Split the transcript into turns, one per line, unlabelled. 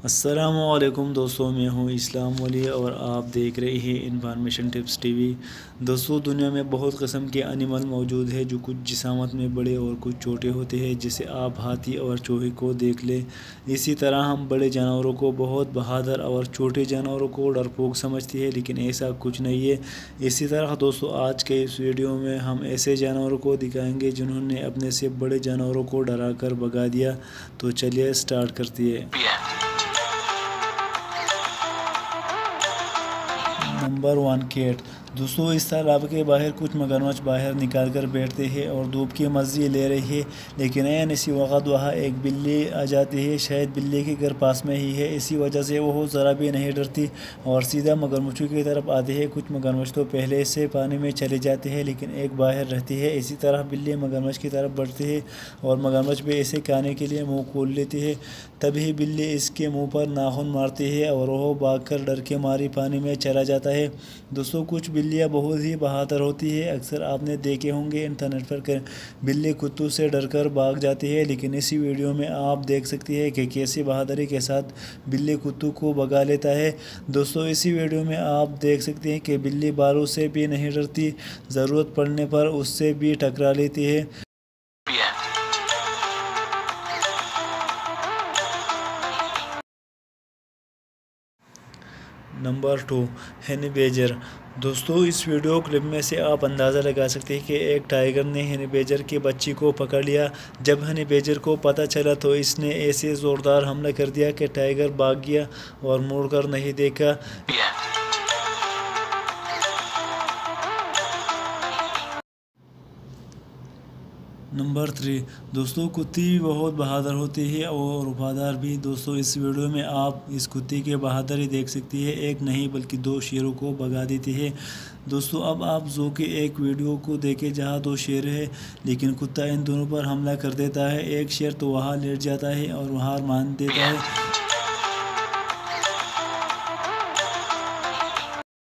السلام علیکم دوستوں، میں ہوں اسلام ولی اور آپ دیکھ رہے ہیں انفارمیشن ٹپس ٹی وی۔ دوستوں، دنیا میں بہت قسم کے انیمل موجود ہیں جو کچھ جسامت میں بڑے اور کچھ چھوٹے ہوتے ہیں، جیسے آپ ہاتھی اور چوہے کو دیکھ لیں۔ اسی طرح ہم بڑے جانوروں کو بہت بہادر اور چھوٹے جانوروں کو ڈرپوک سمجھتے ہیں، لیکن ایسا کچھ نہیں ہے۔ اسی طرح دوستوں، آج کے اس ویڈیو میں ہم ایسے جانوروں کو دکھائیں گے جنہوں نے اپنے سے بڑے جانوروں کو ڈرا کر بھگا دیا۔ تو چلیے سٹارٹ کرتے ہیں۔ Number 1، cat. دوستوں، اس تالاب کے باہر کچھ مگرمچھ باہر نکال کر بیٹھتے ہیں اور دھوپ کے مزے لے رہے ہیں، لیکن اسی وقت وہاں ایک بلی آ جاتی ہے۔ شاید بلی کے گھر پاس میں ہی ہے، اسی وجہ سے وہ ذرا بھی نہیں ڈرتی اور سیدھا مگرمچھوں کی طرف آتی ہے۔ کچھ مگرمچھ تو پہلے سے پانی میں چلے جاتے ہیں، لیکن ایک باہر رہتی ہے۔ اسی طرح بلی مگرمچھ کی طرف بڑھتی ہے اور مگرمچھ بھی اسے کھانے کے لیے منہ کھول لیتی ہے۔ تبھی بلی اس کے منہ پر ناخن مارتی ہے اور وہ بھاگ کر ڈر کے مارے پانی میں چلا جاتا ہے۔ دوستوں، کچھ بلیاں بہت ہی بہادر ہوتی ہیں۔ اکثر آپ نے دیکھے ہوں گے انٹرنیٹ پر کہ بلی کتوں سے ڈر کر بھاگ جاتی ہے، لیکن اسی ویڈیو میں آپ دیکھ سکتے ہیں کہ کیسے بہادری کے ساتھ بلی کتوں کو بھگا لیتا ہے۔ دوستوں، اسی ویڈیو میں آپ دیکھ سکتے ہیں کہ بلی بالوں سے بھی نہیں ڈرتی، ضرورت پڑنے پر اس سے بھی ٹکرا لیتی ہے۔ Number 2، honey badger. دوستوں، اس ویڈیو کلپ میں سے آپ اندازہ لگا سکتے ہیں کہ ایک ٹائیگر نے ہنی بیجر کے بچی کو پکڑ لیا۔ جب ہنی بیجر کو پتہ چلا تو اس نے ایسے زوردار حملہ کر دیا کہ ٹائیگر بھاگ گیا اور مڑ کر نہیں دیکھا۔ نمبر 3، دوستوں، کتے بھی بہت بہادر ہوتے ہیں اور وفادار بھی۔ دوستوں، اس ویڈیو میں آپ اس کتے کے بہادری دیکھ سکتے ہیں، ایک نہیں بلکہ 2 شیروں کو بھگا دیتے ہیں۔ دوستوں، اب آپ زو کے ایک ویڈیو کو دیکھیں جہاں 2 شیر ہیں، لیکن کتا ان دونوں پر حملہ کر دیتا ہے۔ ایک شیر تو وہاں لیٹ جاتا ہے اور ہار مان دیتا ہے،